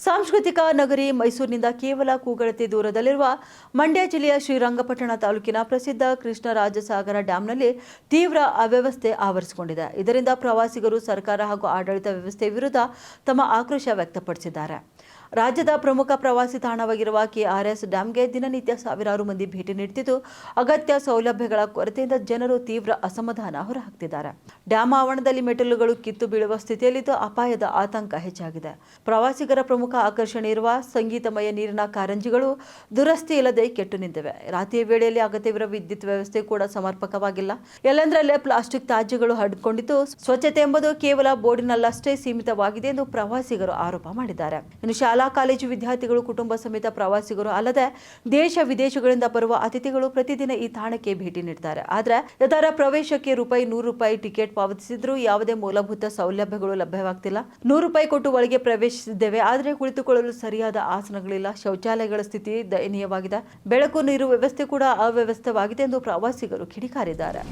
ಸಾಂಸ್ಕೃತಿಕ ನಗರಿ ಮೈಸೂರಿನಿಂದ ಕೇವಲ ಕೂಗಳತೆ ದೂರದಲ್ಲಿರುವ ಮಂಡ್ಯ ಜಿಲ್ಲೆಯ ಶ್ರೀರಂಗಪಟ್ಟಣ ತಾಲೂಕಿನ ಪ್ರಸಿದ್ಧ ಕೃಷ್ಣರಾಜಸಾಗರ ಡ್ಯಾಂನಲ್ಲಿ ತೀವ್ರ ಅವ್ಯವಸ್ಥೆ ಆವರಿಸಿಕೊಂಡಿದೆ. ಇದರಿಂದ ಪ್ರವಾಸಿಗರು ಸರ್ಕಾರ ಹಾಗೂ ಆಡಳಿತ ವ್ಯವಸ್ಥೆ ವಿರುದ್ಧ ತಮ್ಮ ಆಕ್ರೋಶ ವ್ಯಕ್ತಪಡಿಸಿದ್ದಾರೆ. ರಾಜ್ಯದ ಪ್ರಮುಖ ಪ್ರವಾಸಿ ತಾಣವಾಗಿರುವ ಕೆಆರ್ಎಸ್ ಡ್ಯಾಂಗೆ ದಿನನಿತ್ಯ ಸಾವಿರಾರು ಮಂದಿ ಭೇಟಿ ನೀಡುತ್ತಿದ್ದು, ಅಗತ್ಯ ಸೌಲಭ್ಯಗಳ ಕೊರತೆಯಿಂದ ಜನರು ತೀವ್ರ ಅಸಮಾಧಾನ ಹೊರಹಾಕುತ್ತಿದ್ದಾರೆ. ಡ್ಯಾಂ ಆವರಣದಲ್ಲಿ ಮೆಟ್ಟಿಲುಗಳು ಕಿತ್ತು ಬೀಳುವ ಸ್ಥಿತಿಯಲ್ಲಿದ್ದು ಅಪಾಯದ ಆತಂಕ ಹೆಚ್ಚಾಗಿದೆ. ಪ್ರವಾಸಿಗರ ಪ್ರಮುಖ ಆಕರ್ಷಣೆ ಇರುವ ಸಂಗೀತಮಯ ನೀರಿನ ಕಾರಂಜಿಗಳು ದುರಸ್ತಿ ಇಲ್ಲದೆ ಕೆಟ್ಟು ನಿಂತಿವೆ. ರಾತ್ರಿಯ ವೇಳೆಯಲ್ಲಿ ಅಗತ್ಯವಿರುವ ವಿದ್ಯುತ್ ವ್ಯವಸ್ಥೆ ಕೂಡ ಸಮರ್ಪಕವಾಗಿಲ್ಲ. ಎಲ್ಲೆಂದರಲ್ಲೇ ಪ್ಲಾಸ್ಟಿಕ್ ತ್ಯಾಜ್ಯಗಳು ಹರಡಿಕೊಂಡಿದ್ದು, ಸ್ವಚ್ಛತೆ ಎಂಬುದು ಕೇವಲ ಬೋರ್ಡಿನಲ್ಲಷ್ಟೇ ಸೀಮಿತವಾಗಿದೆ ಎಂದು ಪ್ರವಾಸಿಗರು ಆರೋಪ ಮಾಡಿದ್ದಾರೆ. ಇನ್ನು ಶಾಲಾ ಕಾಲೇಜು ವಿದ್ಯಾರ್ಥಿಗಳು, ಕುಟುಂಬ ಸಮೇತ ಪ್ರವಾಸಿಗರು ಅಲ್ಲದೆ ದೇಶ ವಿದೇಶಗಳಿಂದ ಬರುವ ಅತಿಥಿಗಳು ಪ್ರತಿದಿನ ಈ ತಾಣಕ್ಕೆ ಭೇಟಿ ನೀಡುತ್ತಾರೆ. ಆದರೆ ಇದರ ಪ್ರವೇಶಕ್ಕೆ ₹100 ಟಿಕೆಟ್ ಪಾವತಿಸಿದ್ರೂ ಯಾವುದೇ ಮೂಲಭೂತ ಸೌಲಭ್ಯಗಳು ಲಭ್ಯವಾಗ್ತಿಲ್ಲ. ₹100 ಕೊಟ್ಟು ಒಳಗೆ ಪ್ರವೇಶಿಸಿದ್ದೇವೆ, ಆದರೆ ಕುಳಿತುಕೊಳ್ಳಲು ಸರಿಯಾದ ಆಸನಗಳಿಲ್ಲ. ಶೌಚಾಲಯಗಳ ಸ್ಥಿತಿ ದಯನೀಯವಾಗಿದೆ. ಬೆಳಕು, ನೀರು ವ್ಯವಸ್ಥೆ ಕೂಡ ಅವ್ಯವಸ್ಥಿತವಾಗಿದೆ ಎಂದು ಪ್ರವಾಸಿಗರು ಕಿಡಿಕಾರಿದ್ದಾರೆ.